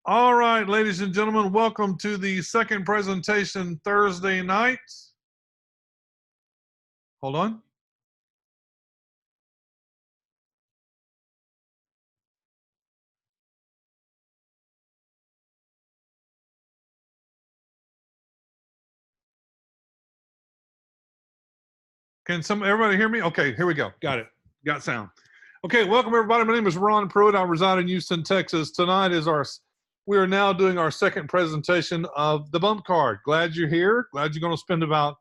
All right, ladies and gentlemen, welcome to the second presentation Thursday night. Hold on. Can everybody hear me? Okay, here we go. Got it. Got sound. Okay, welcome everybody. My name is Ron Pruett. I reside in Houston, Texas. Tonight is we are now doing our second presentation of the bump card. Glad you're here. Glad you're going to spend about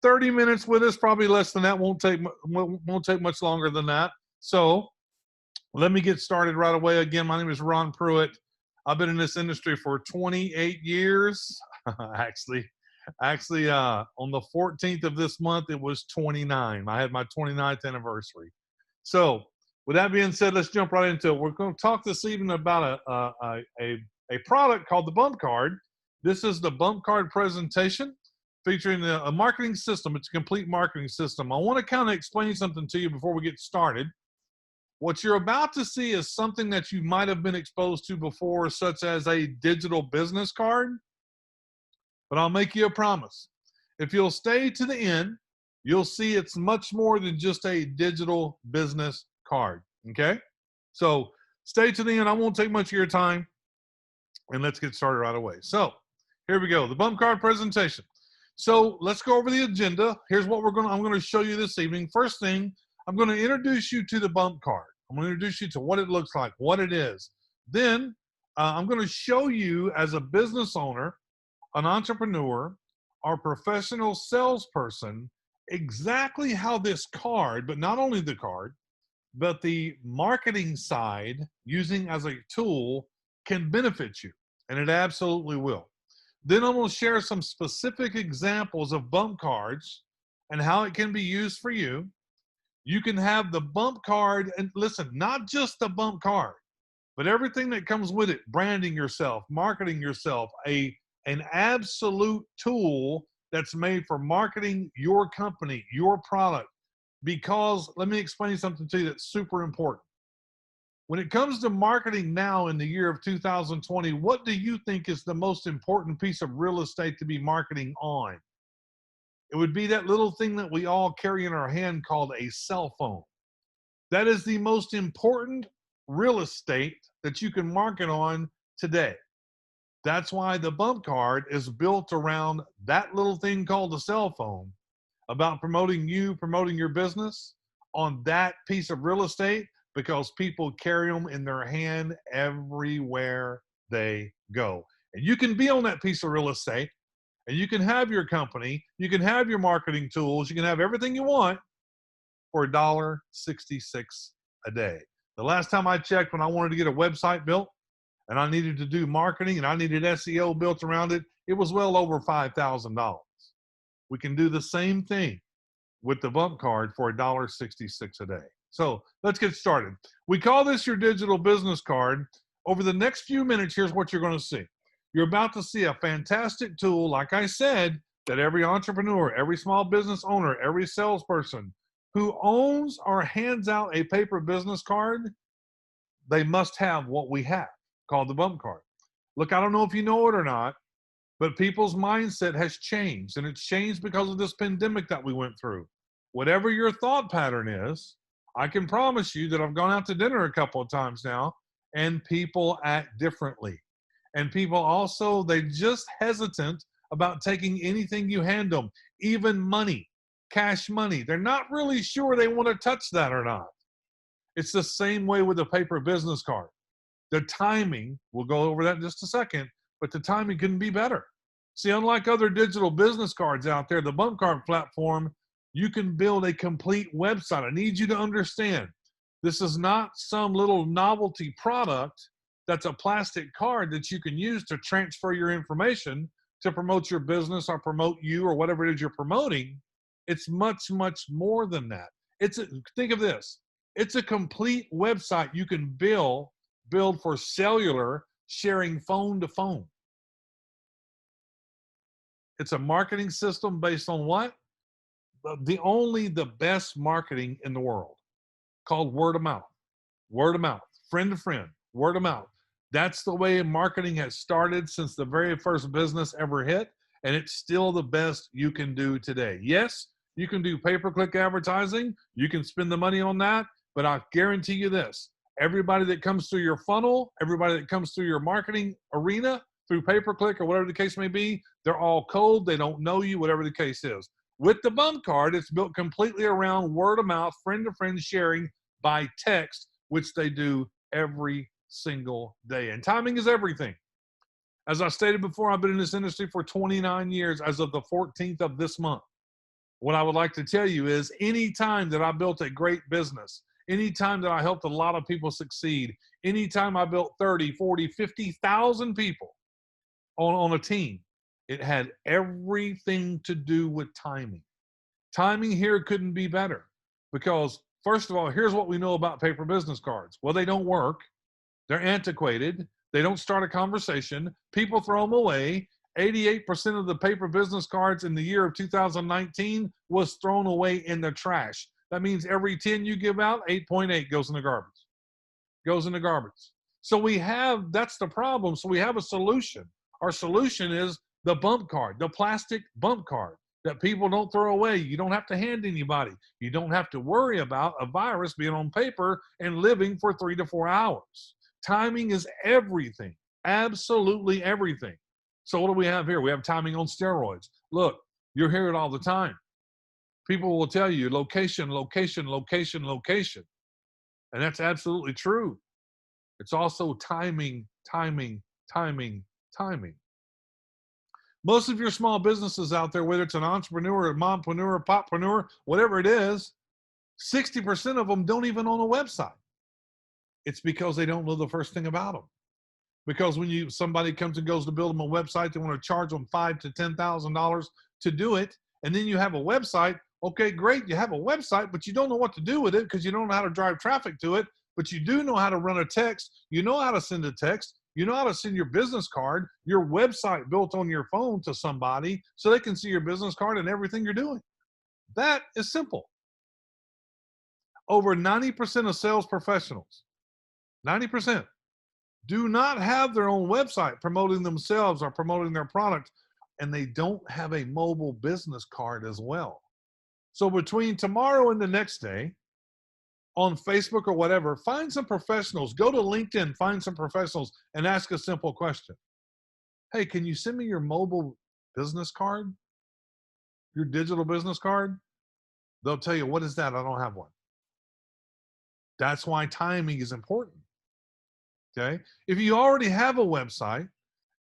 30 minutes with us, probably less than that. Won't take much longer than that. So let me get started right away. Again, my name is Ron Pruett. I've been in this industry for 28 years. actually, on the 14th of this month, it was 29. I had my 29th anniversary. So with that being said, let's jump right into it. We're going to talk this evening about a product called the bump card. This is the bump card presentation featuring a marketing system. It's a complete marketing system. I want to kind of explain something to you before we get started. What you're about to see is something that you might have been exposed to before, such as a digital business card. But I'll make you a promise. If you'll stay to the end, you'll see it's much more than just a digital business card, okay? So stay to the end. I won't take much of your time, and let's get started right away. So here we go, the bump card presentation. So let's go over the agenda. Here's what I'm going to show you this evening. First thing, I'm going to introduce you to the bump card. I'm going to introduce you to what it looks like, what it is. Then I'm going to show you as a business owner, an entrepreneur, or professional salesperson, exactly how this card, but not only the card, but the marketing side using as a tool can benefit you, and it absolutely will. Then I'm going to share some specific examples of bump cards and how it can be used for you. You can have the bump card, and listen, not just the bump card, but everything that comes with it, branding yourself, marketing yourself, an absolute tool that's made for marketing your company, your product. Because let me explain something to you that's super important. When it comes to marketing now in the year of 2020, what do you think is the most important piece of real estate to be marketing on? It would be that little thing that we all carry in our hand called a cell phone. That is the most important real estate that you can market on today. That's why the bump card is built around that little thing called a cell phone, about promoting you, promoting your business on that piece of real estate, because people carry them in their hand everywhere they go. And you can be on that piece of real estate, and you can have your company, you can have your marketing tools, you can have everything you want for $1.66 a day. The last time I checked, when I wanted to get a website built and I needed to do marketing and I needed SEO built around it, it was well over $5,000. We can do the same thing with the bump card for $1.66 a day. So let's get started. We call this your digital business card. Over the next few minutes, here's what you're going to see. You're about to see a fantastic tool, like I said, that every entrepreneur, every small business owner, every salesperson who owns or hands out a paper business card, they must have what we have, called the bump card. Look, I don't know if you know it or not, but people's mindset has changed, and it's changed because of this pandemic that we went through. Whatever your thought pattern is, I can promise you that I've gone out to dinner a couple of times now, and people act differently. And people also, they just hesitant about taking anything you hand them, even money, cash money. They're not really sure they want to touch that or not. It's the same way with a paper business card. The timing, we'll go over that in just a second, but the timing couldn't be better. See, unlike other digital business cards out there, the bump card platform, you can build a complete website. I need you to understand, this is not some little novelty product that's a plastic card that you can use to transfer your information to promote your business or promote you or whatever it is you're promoting. It's much, much more than that. Think of this. It's a complete website you can build for cellular sharing phone to phone. It's a marketing system based on what? The best marketing in the world, called word of mouth. Word of mouth, friend to friend, word of mouth. That's the way marketing has started since the very first business ever hit, and it's still the best you can do today. Yes, you can do pay-per-click advertising. You can spend the money on that, but I guarantee you this. Everybody that comes through your funnel, everybody that comes through your marketing arena, through pay-per-click or whatever the case may be, they're all cold. They don't know you, whatever the case is. With the bump card, it's built completely around word of mouth, friend-to-friend sharing by text, which they do every single day. And timing is everything. As I stated before, I've been in this industry for 29 years as of the 14th of this month. What I would like to tell you is any time that I built a great business, any time that I helped a lot of people succeed, any time I built 30, 40, 50,000 people on a team, it had everything to do with timing. Timing here couldn't be better because, first of all, here's what we know about paper business cards. Well, they don't work. They're antiquated. They don't start a conversation. People throw them away. 88% of the paper business cards in the year of 2019 was thrown away in the trash. That means every 10 you give out, 8.8 goes in the garbage. Goes in the garbage. So that's the problem. So we have a solution. Our solution is the bump card, the plastic bump card that people don't throw away. You don't have to hand anybody. You don't have to worry about a virus being on paper and living for 3 to 4 hours. Timing is everything, absolutely everything. So what do we have here? We have timing on steroids. Look, you hear it all the time. People will tell you location, location, location, location. And that's absolutely true. It's also timing, timing, timing, timing. Most of your small businesses out there, whether it's an entrepreneur, a mompreneur, a poppreneur, whatever it is, 60% of them don't even own a website. It's because they don't know the first thing about them. Because when somebody comes and goes to build them a website, they want to charge them $5,000 to $10,000 to do it. And then you have a website. Okay, great. You have a website, but you don't know what to do with it because you don't know how to drive traffic to it. But you do know how to run a text. You know how to send a text. You know how to send your business card, your website built on your phone to somebody so they can see your business card and everything you're doing. That is simple. Over 90% of sales professionals, 90%, do not have their own website promoting themselves or promoting their product, and they don't have a mobile business card as well. So between tomorrow and the next day, on Facebook or whatever, find some professionals. Go to LinkedIn, find some professionals, and ask a simple question. Hey, can you send me your mobile business card? Your digital business card? They'll tell you, what is that? I don't have one. That's why timing is important. Okay? If you already have a website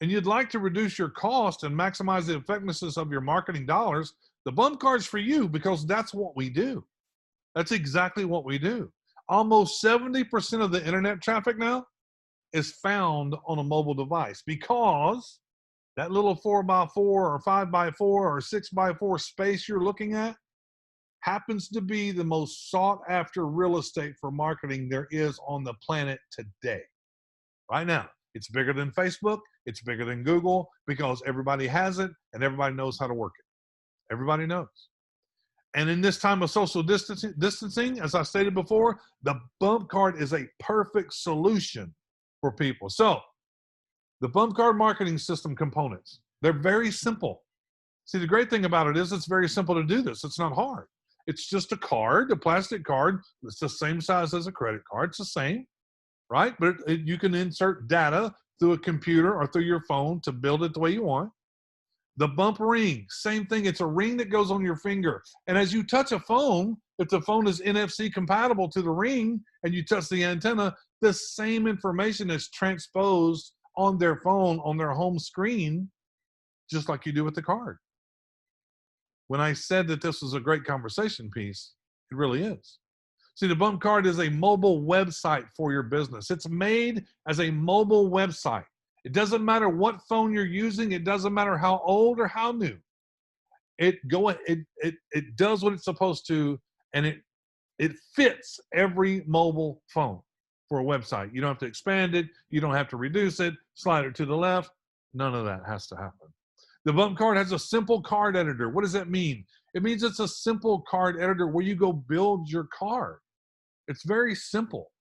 and you'd like to reduce your cost and maximize the effectiveness of your marketing dollars, the bump card's for you because that's what we do. That's exactly what we do. Almost 70% of the internet traffic now is found on a mobile device because that little 4x4 or 5x4 or 6x4 space you're looking at happens to be the most sought after real estate for marketing there is on the planet today. Right now, it's bigger than Facebook. It's bigger than Google because everybody has it and everybody knows how to work it. Everybody knows. And in this time of social distancing, as I stated before, the bump card is a perfect solution for people. So the bump card marketing system components, they're very simple. See, the great thing about it is it's very simple to do this. It's not hard. It's just a card, a plastic card. It's the same size as a credit card. It's the same, right? But you can insert data through a computer or through your phone to build it the way you want. The bump ring, same thing. It's a ring that goes on your finger. And as you touch a phone, if the phone is NFC compatible to the ring and you touch the antenna, the same information is transposed on their phone, on their home screen, just like you do with the card. When I said that this was a great conversation piece, it really is. See, the bump card is a mobile website for your business. It's made as a mobile website. It doesn't matter what phone you're using. It doesn't matter how old or how new. It does what it's supposed to, and it fits every mobile phone for a website. You don't have to expand it. You don't have to reduce it, slide it to the left. None of that has to happen. The bump card has a simple card editor. What does that mean? It means it's a simple card editor where you go build your card. It's very simple.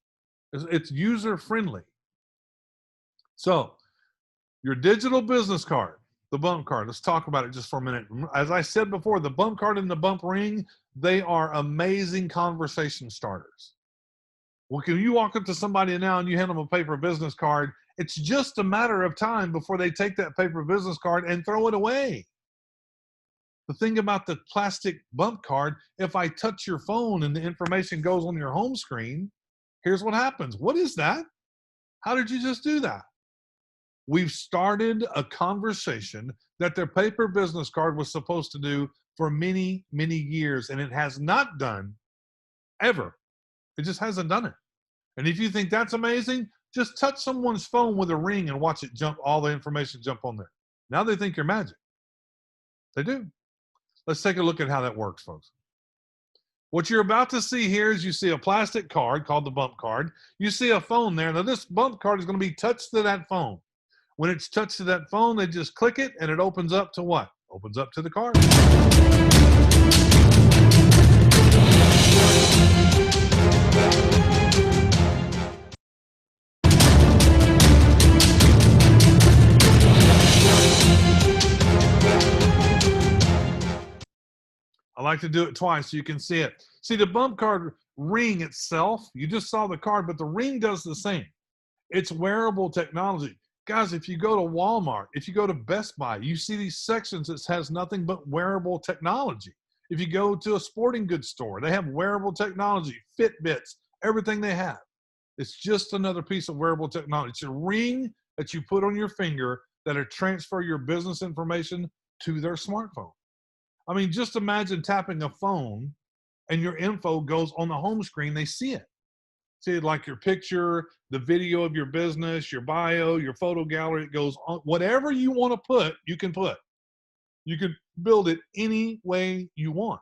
It's user-friendly. So your digital business card, the bump card, let's talk about it just for a minute. As I said before, the bump card and the bump ring, they are amazing conversation starters. Well, can you walk up to somebody now and you hand them a paper business card, it's just a matter of time before they take that paper business card and throw it away. The thing about the plastic bump card, if I touch your phone and the information goes on your home screen, here's what happens. What is that? How did you just do that? We've started a conversation that their paper business card was supposed to do for many, many years, and it has not done ever. It just hasn't done it. And if you think that's amazing, just touch someone's phone with a ring and watch it jump, all the information jump on there. Now they think you're magic. They do. Let's take a look at how that works, folks. What you're about to see here is you see a plastic card called the bump card. You see a phone there. Now this bump card is going to be touched to that phone. When it's touched to that phone, they just click it and it opens up to what? Opens up to the card. I like to do it twice so you can see it. See, the bump card ring itself, you just saw the card, but the ring does the same. It's wearable technology. Guys, if you go to Walmart, if you go to Best Buy, you see these sections that has nothing but wearable technology. If you go to a sporting goods store, they have wearable technology, Fitbits, everything they have. It's just another piece of wearable technology. It's a ring that you put on your finger that'll transfer your business information to their smartphone. I mean, just imagine tapping a phone and your info goes on the home screen. They see it. See it like your picture, the video of your business, your bio, your photo gallery. It goes on. Whatever you want to put, you can put. You can build it any way you want.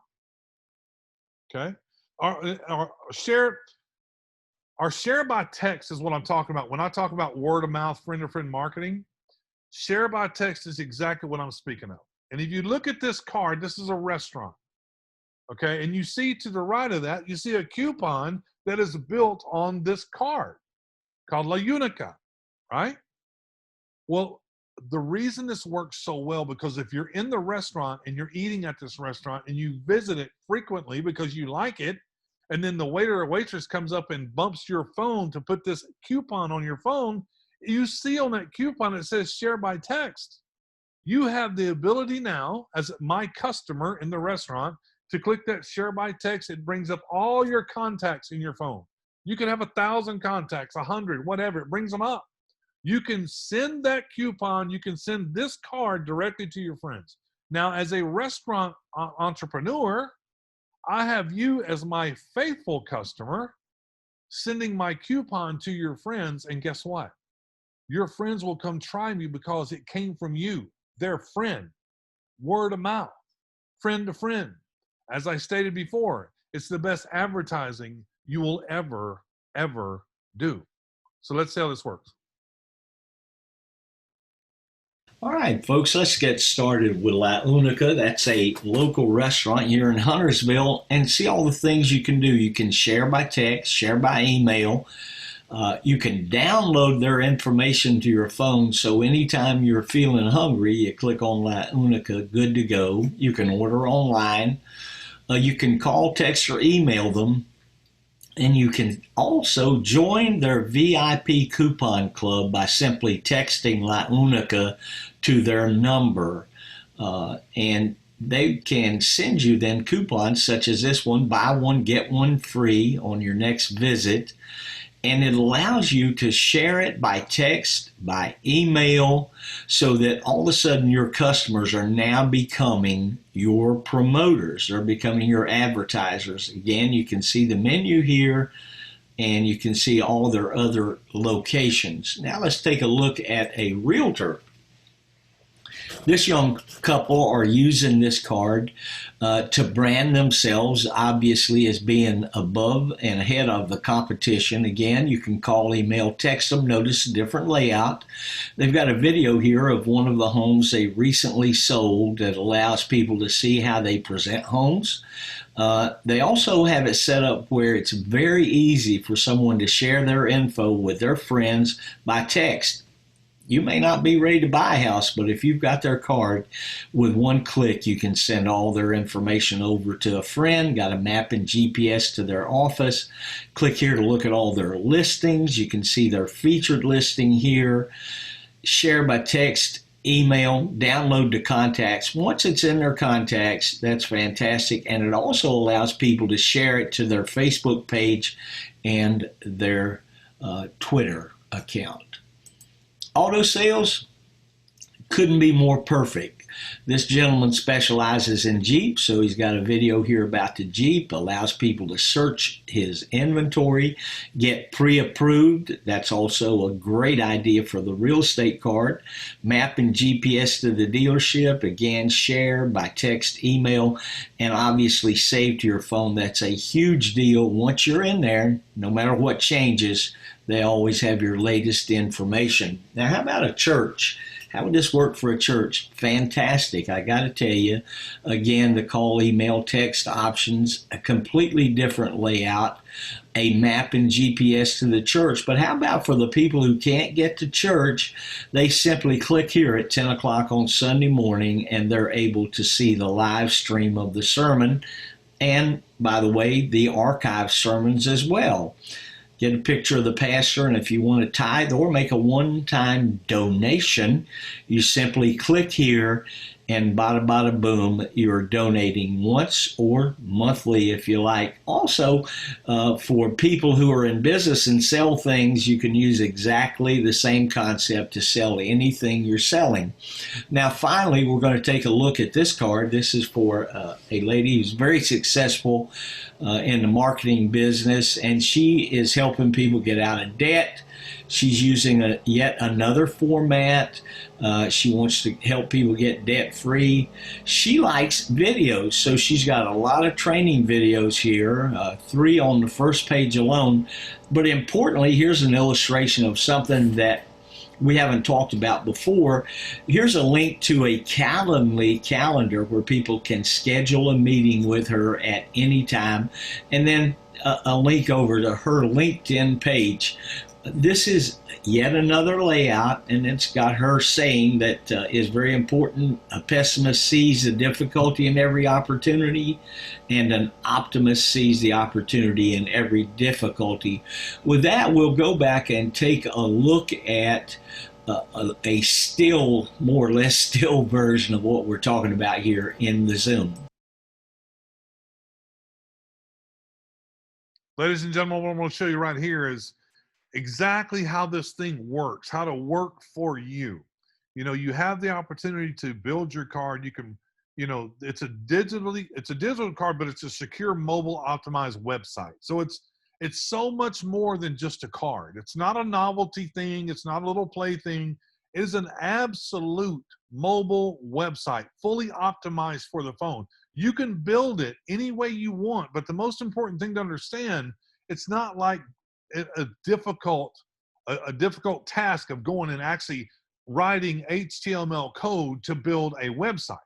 Okay? Our share by text is what I'm talking about. When I talk about word of mouth, friend-to-friend marketing, share by text is exactly what I'm speaking of. And if you look at this card, this is a restaurant. Okay? And you see to the right of that, you see a coupon that is built on this card called La Unica, right? Well, the reason this works so well, because if you're in the restaurant and you're eating at this restaurant and you visit it frequently because you like it, and then the waiter or waitress comes up and bumps your phone to put this coupon on your phone, you see on that coupon it says share by text. You have the ability now, as my customer in the restaurant, to click that share by text. It brings up all your contacts in your phone. You can have 1,000 contacts, 100, whatever. It brings them up. You can send that coupon. You can send this card directly to your friends. Now, as a restaurant entrepreneur, I have you as my faithful customer sending my coupon to your friends. And guess what? Your friends will come try me because it came from you, their friend, word of mouth, friend to friend. As I stated before, it's the best advertising you will ever, ever do. So let's see how this works. All right, folks, let's get started with La Unica. That's a local restaurant here in Huntersville, and see all the things you can do. You can share by text, share by email. You can download their information to your phone, so anytime you're feeling hungry, you click on La Unica, good to go. You can order online. You can call, text, or email them. And you can also join their VIP coupon club by simply texting La Unica to their number. And they can send you then coupons such as this one, buy one, get one free on your next visit. And it allows you to share it by text, by email, so that all of a sudden your customers are now becoming your promoters. They're becoming your advertisers. Again, you can see the menu here, and you can see all their other locations. Now let's take a look at a realtor. This young couple are using this card to brand themselves, obviously, as being above and ahead of the competition. Again, you can call, email, text them. Notice a different layout. They've got a video here of one of the homes they recently sold that allows people to see how they present homes. They also have it set up where it's very easy for someone to share their info with their friends by text. You may not be ready to buy a house, but if you've got their card, with one click, you can send all their information over to a friend, got a map and GPS to their office. Click here to look at all their listings. You can see their featured listing here. Share by text, email, download to contacts. Once it's in their contacts, that's fantastic. And it also allows people to share it to their Facebook page and their Twitter account. Auto sales couldn't be more perfect. This gentleman specializes in Jeep, so he's got a video here about the Jeep, allows people to search his inventory, get pre-approved. That's also a great idea for the real estate card. Map and GPS to the dealership, again, share by text, email, and obviously save to your phone. That's a huge deal. Once you're in there, no matter what changes, they always have your latest information. Now, how about a church? How would this work for a church? Fantastic. I got to tell you, again, the call, email, text options, a completely different layout, a map and GPS to the church. But how about for the people who can't get to church? They simply click here at 10 o'clock on Sunday morning, and they're able to see the live stream of the sermon. And, by the way, the archive sermons as well. Get a picture of the pastor, and if you want to tithe or make a one-time donation, you simply click here, and bada bada boom, you're donating once or monthly if you like. Also, for people who are in business and sell things, you can use exactly the same concept to sell anything you're selling. Now, finally, we're going to take a look at this card. This is for a lady who's very successful in the marketing business, and she is helping people get out of debt. She's using yet another format. She wants to help people get debt free. She likes videos, so she's got a lot of training videos here, 3 on the first page alone. But importantly, here's an illustration of something that we haven't talked about before. Here's a link to a Calendly calendar where people can schedule a meeting with her at any time, and then a link over to her LinkedIn page. This is yet another layout, and it's got her saying that is very important. A pessimist sees the difficulty in every opportunity, and an optimist sees the opportunity in every difficulty. With that, we'll go back and take a look at a still, more or less still version of what we're talking about here in the Zoom. Ladies and gentlemen, what I'm going to show you right here is exactly how this thing works, how to work for you. You know, you have the opportunity to build your card. You can, you know, it's a digital card, but it's a secure mobile optimized website. So it's so much more than just a card. It's not a novelty thing. It's not a little play thing. It is an absolute mobile website, fully optimized for the phone. You can build it any way you want, but the most important thing to understand, it's not like a difficult task of going and actually writing HTML code to build a website.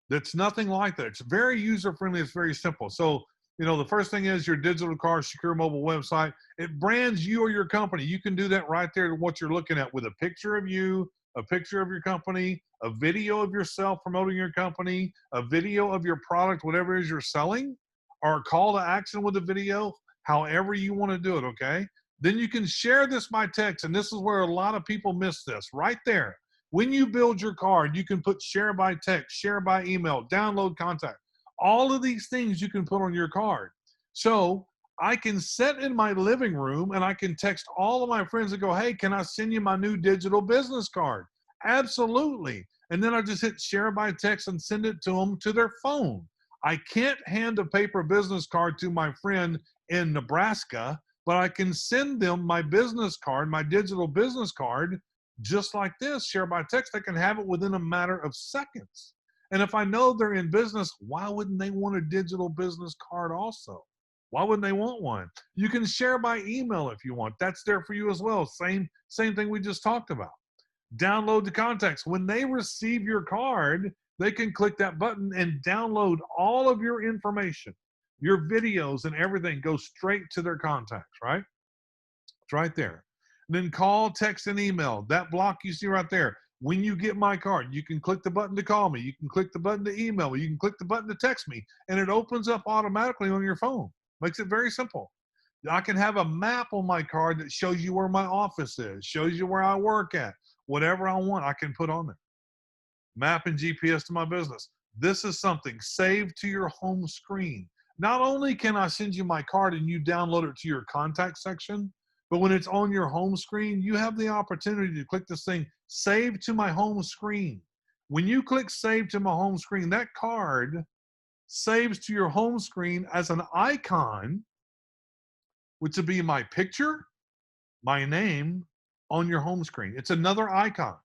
That's nothing like that. It's very user-friendly. It's very simple. So, you know, the first thing is your digital card, secure mobile website. It brands you or your company. You can do that right there to what you're looking at with a picture of you, a picture of your company, a video of yourself promoting your company, a video of your product, whatever it is you're selling, or a call to action with a video, however you want to do it, okay? Then you can share this by text, and this is where a lot of people miss this, right there. When you build your card, you can put share by text, share by email, download contact. All of these things you can put on your card. So I can sit in my living room and I can text all of my friends and go, hey, can I send you my new digital business card? Absolutely. And then I just hit share by text and send it to them to their phone. I can't hand a paper business card to my friend in Nebraska, but I can send them my business card, my digital business card, just like this, share by text. I can have it within a matter of seconds. And if I know they're in business, why wouldn't they want a digital business card also? Why wouldn't they want one? You can share by email if you want. That's there for you as well. Same thing we just talked about. Download the contacts. When they receive your card, they can click that button and download all of your information. Your videos and everything go straight to their contacts, right? It's right there. Then call, text, and email. That block you see right there. When you get my card, you can click the button to call me. You can click the button to email me. You can click the button to text me, and it opens up automatically on your phone. Makes it very simple. I can have a map on my card that shows you where my office is, shows you where I work at. Whatever I want, I can put on there. Map and GPS to my business. This is something saved to your home screen. Not only can I send you my card and you download it to your contact section, but when it's on your home screen, you have the opportunity to click this thing, save to my home screen. When you click save to my home screen, that card saves to your home screen as an icon, which would be my picture, my name on your home screen. It's another icon.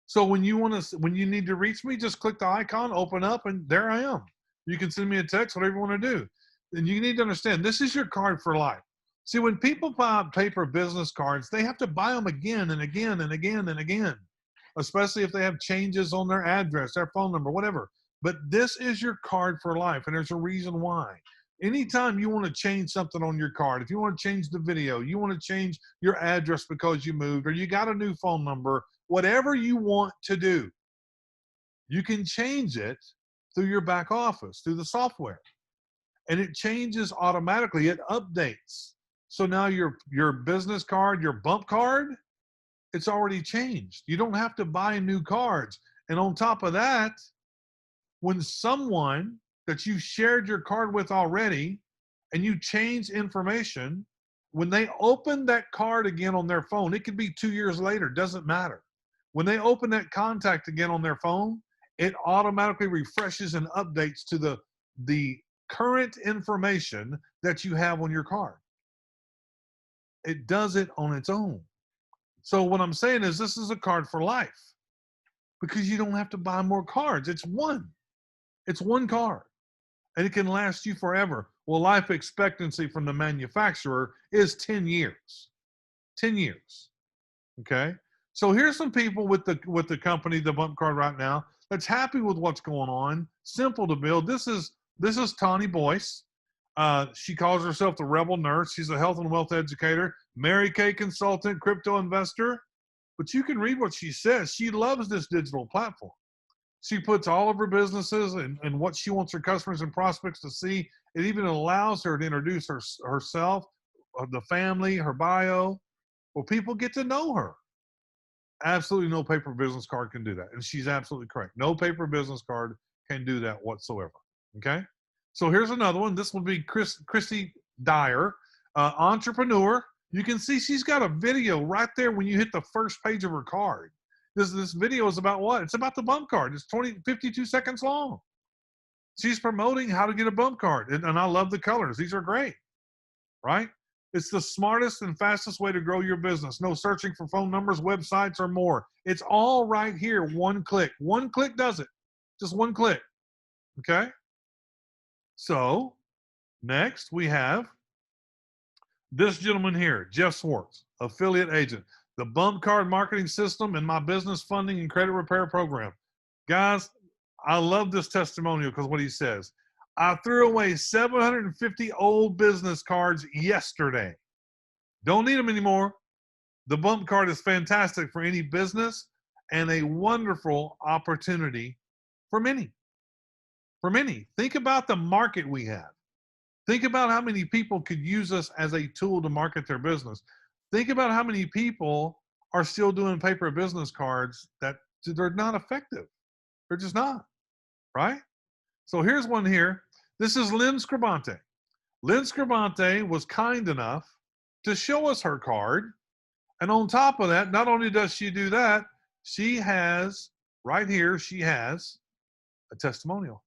So when you need to reach me, just click the icon, open up, and there I am. You can send me a text, whatever you want to do. And you need to understand, this is your card for life. See, when people buy paper business cards, they have to buy them again and again and again and again, especially if they have changes on their address, their phone number, whatever. But this is your card for life, and there's a reason why. Anytime you want to change something on your card, if you want to change the video, you want to change your address because you moved, or you got a new phone number, whatever you want to do, you can change it through your back office, through the software. And it changes automatically, it updates. So now your business card, your bump card, it's already changed. You don't have to buy new cards. And on top of that, when someone that you shared your card with already and you change information, when they open that card again on their phone, it could be 2 years later, doesn't matter. When they open that contact again on their phone, it automatically refreshes and updates to the current information that you have on your card. It does it on its own. So what I'm saying is this is a card for life because you don't have to buy more cards. It's one card and it can last you forever. Well, life expectancy from the manufacturer is 10 years, 10 years. Okay. So here's some people with the company, the bump card right now, that's happy with what's going on. Simple to build. This is Tawny Boyce. She calls herself the Rebel Nurse. She's a health and wealth educator, Mary Kay consultant, crypto investor. But you can read what she says. She loves this digital platform. She puts all of her businesses and what she wants her customers and prospects to see. It even allows her to introduce herself, the family, her bio. Well, people get to know her. Absolutely no paper business card can do that. And she's absolutely correct. No paper business card can do that whatsoever. Okay? So here's another one. This will be Christy Dyer, entrepreneur. You can see she's got a video right there when you hit the first page of her card. This video is about what? It's about the bump card. It's 52 seconds long. She's promoting how to get a bump card. And I love the colors. These are great, right? It's the smartest and fastest way to grow your business. No searching for phone numbers, websites, or more. It's all right here. One click. One click does it. Just one click. Okay? So next we have this gentleman here, Jeff Swartz, affiliate agent, the bump card marketing system and my business funding and credit repair program. Guys, I love this testimonial because what he says, I threw away 750 old business cards yesterday. Don't need them anymore. The bump card is fantastic for any business and a wonderful opportunity for many. For many. Think about the market we have. Think about how many people could use us as a tool to market their business. Think about how many people are still doing paper business cards that they're not effective. They're just not, right? So here's one here. This is Lynn Scribante. Lynn Scribante was kind enough to show us her card. And on top of that, not only does she do that, she has, right here, she has a testimonial.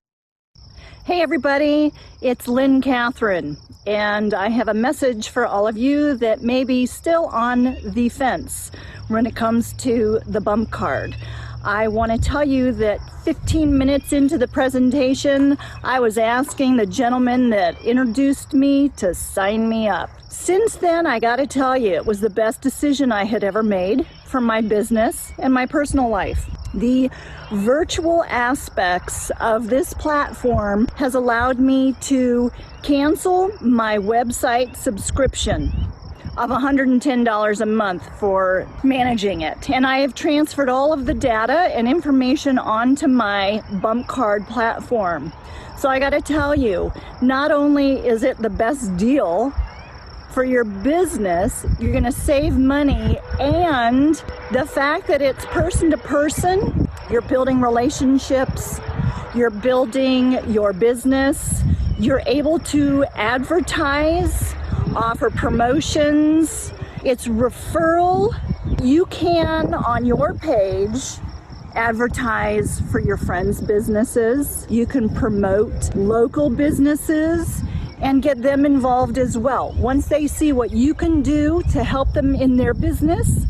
Hey everybody, it's Lynn Catherine, and I have a message for all of you that may be still on the fence when it comes to the bump card. I want to tell you that 15 minutes into the presentation, I was asking the gentleman that introduced me to sign me up. Since then, I got to tell you, it was the best decision I had ever made for my business and my personal life. The virtual aspects of this platform has allowed me to cancel my website subscription, of $110 a month for managing it. And I have transferred all of the data and information onto my bump card platform. So I got to tell you, not only is it the best deal for your business, you're going to save money, and the fact that it's person to person, you're building relationships, you're building your business, you're able to advertise, offer promotions, it's referral. You can, on your page, advertise for your friends' businesses. You can promote local businesses and get them involved as well. Once they see what you can do to help them in their business,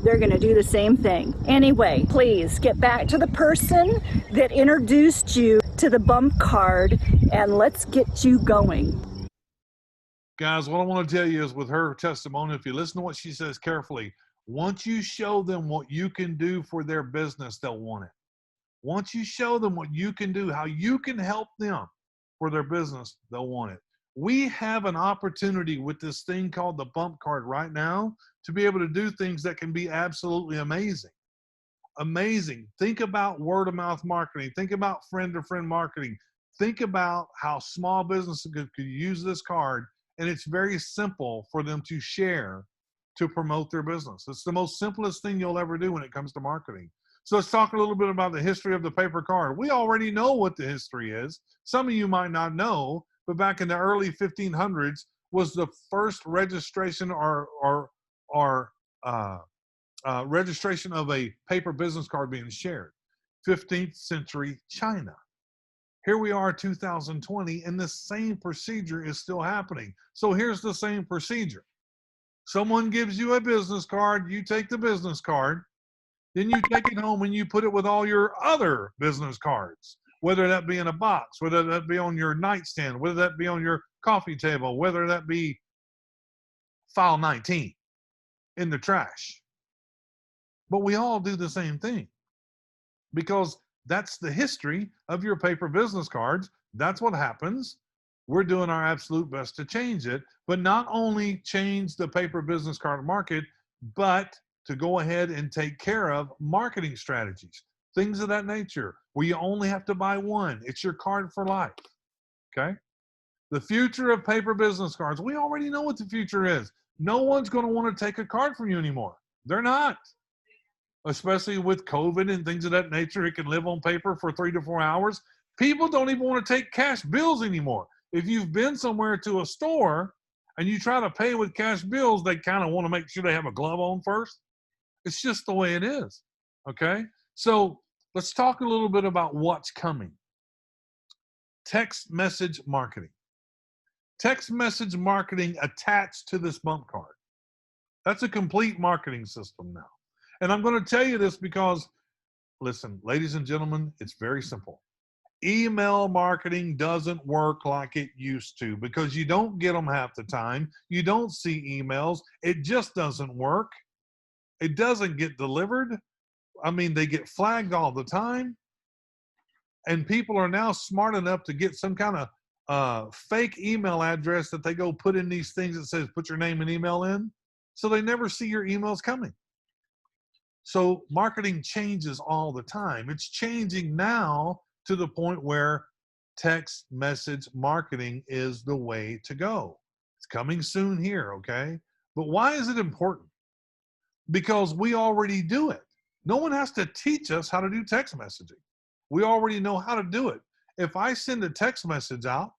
they're going to do the same thing. Anyway, please get back to the person that introduced you to the bump card, and let's get you going. Guys, what I want to tell you is with her testimony, if you listen to what she says carefully, once you show them what you can do for their business, they'll want it. Once you show them what you can do, how you can help them for their business, they'll want it. We have an opportunity with this thing called the bump card right now to be able to do things that can be absolutely amazing. Amazing. Think about word of mouth marketing. Think about friend to friend marketing. Think about how small businesses could use this card, and it's very simple for them to share to promote their business. It's the most simplest thing you'll ever do when it comes to marketing. So let's talk a little bit about the history of the paper card. We already know what the history is. Some of you might not know, but back in the early 1500s was the first registration registration of a paper business card being shared. 15th century China. Here we are 2020, and the same procedure is still happening. So here's the same procedure. Someone gives you a business card, you take the business card, then you take it home and you put it with all your other business cards, whether that be in a box, whether that be on your nightstand, whether that be on your coffee table, whether that be file 19 in the trash. But we all do the same thing because that's the history of your paper business cards. That's what happens. We're doing our absolute best to change it, but not only change the paper business card market, but to go ahead and take care of marketing strategies, things of that nature, where you only have to buy one. It's your card for life, okay? The future of paper business cards, we already know what the future is. No one's going to want to take a card from you anymore. They're not. Especially with COVID and things of that nature, it can live on paper for 3 to 4 hours. People don't even want to take cash bills anymore. If you've been somewhere to a store and you try to pay with cash bills, they kind of want to make sure they have a glove on first. It's just the way it is, okay? So let's talk a little bit about what's coming. Text message marketing. Text message marketing attached to this bump card. That's a complete marketing system now. And I'm going to tell you this because, listen, ladies and gentlemen, it's very simple. Email marketing doesn't work like it used to because you don't get them half the time. You don't see emails. It just doesn't work. It doesn't get delivered. I mean, they get flagged all the time. And people are now smart enough to get some kind of fake email address that they go put in these things that says, put your name and email in. So they never see your emails coming. So marketing changes all the time. It's changing now to the point where text message marketing is the way to go. It's coming soon here, okay? But why is it important? Because we already do it. No one has to teach us how to do text messaging. We already know how to do it. If I send a text message out,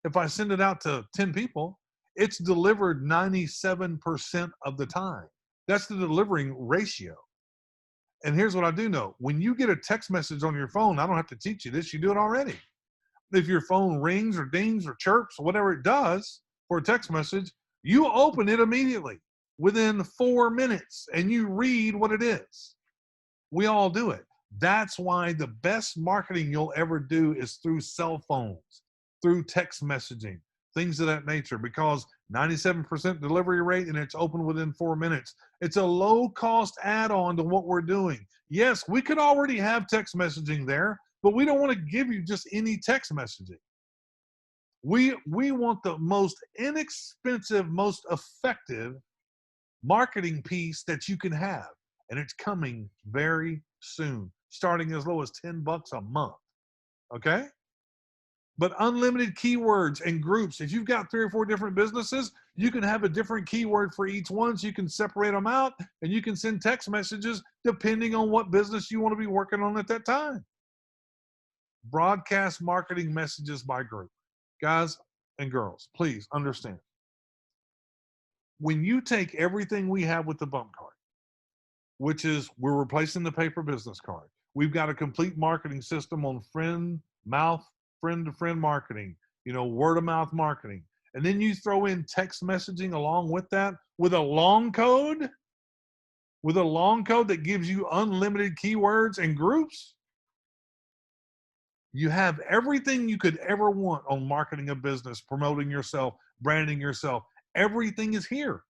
if I send it out to 10 people, it's delivered 97% of the time. That's the delivering ratio. And here's what I do know. When you get a text message on your phone, I don't have to teach you this, you do it already. If your phone rings or dings or chirps, or whatever it does for a text message, you open it immediately within 4 minutes and you read what it is. We all do it. That's why the best marketing you'll ever do is through cell phones, through text messaging, things of that nature, because 97% delivery rate and it's open within 4 minutes. It's a low cost add-on to what we're doing. Yes, we could already have text messaging there, but we don't want to give you just any text messaging. We want the most inexpensive, most effective marketing piece that you can have. And it's coming very soon, starting as low as $10 a month. Okay? But unlimited keywords and groups. If you've got 3 or 4 different businesses, you can have a different keyword for each one, so you can separate them out and you can send text messages depending on what business you want to be working on at that time. Broadcast marketing messages by group. Guys and girls, please understand. When you take everything we have with the bump card, which is we're replacing the paper business card. We've got a complete marketing system on friend to friend marketing, word of mouth marketing. And then you throw in text messaging along with that with a long code that gives you unlimited keywords and groups. You have everything you could ever want on marketing a business, promoting yourself, branding yourself. Everything is here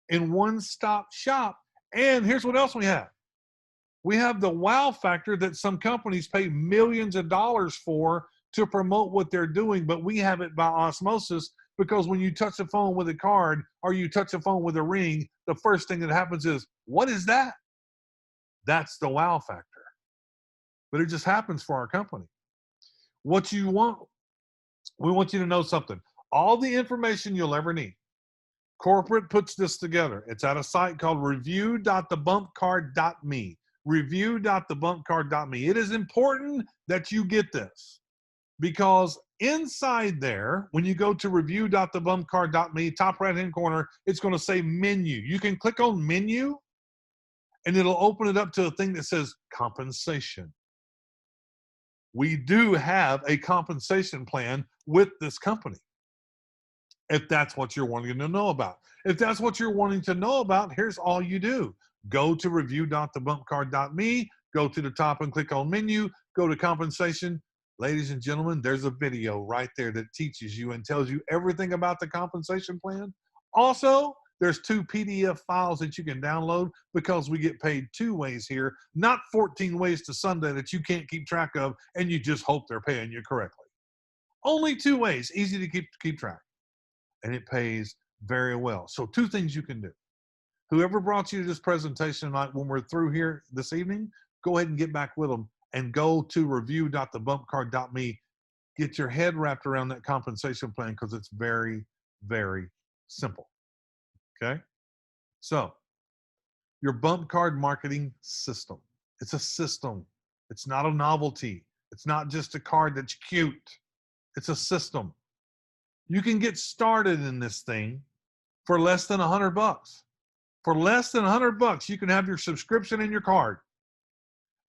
in one-stop shop. And here's what else we have. We have the wow factor that some companies pay millions of dollars for to promote what they're doing, but we have it by osmosis, because when you touch a phone with a card or you touch a phone with a ring, the first thing that happens is, what is that? That's the wow factor. But it just happens for our company. What you want, we want you to know something. All the information you'll ever need. Corporate puts this together. It's at a site called review.thebumpcard.me. Review.thebumpcard.me. It is important that you get this, because inside there, when you go to review.thebumpcard.me, top right-hand corner, it's going to say menu. You can click on menu, and it'll open it up to a thing that says compensation. We do have a compensation plan with this company, if that's what you're wanting to know about. If that's what you're wanting to know about, here's all you do. Go to review.thebumpcard.me, go to the top and click on menu, go to compensation. Ladies and gentlemen, there's a video right there that teaches you and tells you everything about the compensation plan. Also, there's 2 PDF files that you can download, because we get paid 2 ways here, not 14 ways to Sunday that you can't keep track of and you just hope they're paying you correctly. Only 2 ways, easy to keep track. And it pays very well. So 2 things you can do. Whoever brought you to this presentation tonight, when we're through here this evening, go ahead and get back with them and go to review.thebumpcard.me. Get your head wrapped around that compensation plan, because it's very, very simple. Okay? So, your bump card marketing system. It's a system. It's not a novelty. It's not just a card that's cute. It's a system. You can get started in this thing for less than $100. For less than $100, you can have your subscription in your card.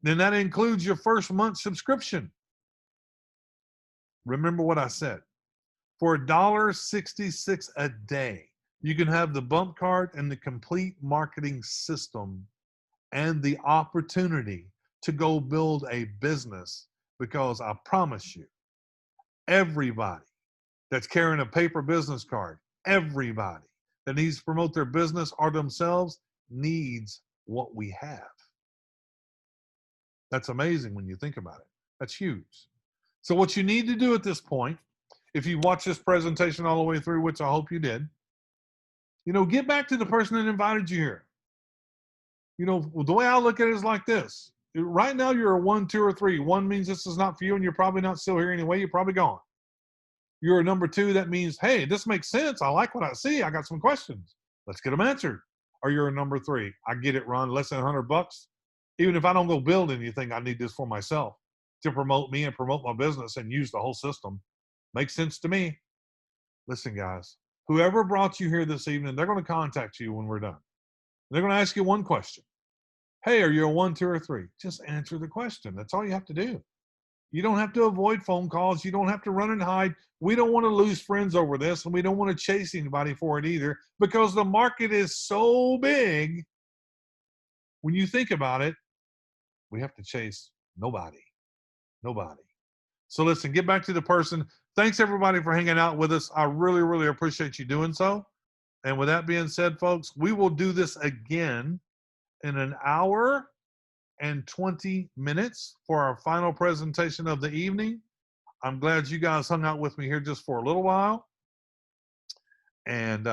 Then that includes your first month subscription. Remember what I said. For $1.66 a day, you can have the bump card and the complete marketing system and the opportunity to go build a business, because I promise you, everybody that's carrying a paper business card, everybody that needs to promote their business or themselves needs what we have. That's amazing when you think about it. That's huge. So what you need to do at this point, if you watch this presentation all the way through, which I hope you did, get back to the person that invited you here. The way I look at it is like this. Right now, you're a 1, 2, or 3. 1 means this is not for you, and you're probably not still here anyway. You're probably gone. You're a number 2. That means, hey, this makes sense. I like what I see. I got some questions. Let's get them answered. Or you're a number 3. I get it, Ron. Less than $100. Even if I don't go build anything, I need this for myself to promote me and promote my business and use the whole system. Makes sense to me. Listen, guys, whoever brought you here this evening, they're going to contact you when we're done. They're going to ask you one question. Hey, are you a 1, 2, or 3? Just answer the question. That's all you have to do. You don't have to avoid phone calls. You don't have to run and hide. We don't want to lose friends over this, and we don't want to chase anybody for it either, because the market is so big. When you think about it, we have to chase nobody. Nobody. So listen, get back to the person. Thanks, everybody, for hanging out with us. I really, really appreciate you doing so. And with that being said, folks, we will do this again in 1 hour and 20 minutes for our final presentation of the evening. I'm glad you guys hung out with me here just for a little while. And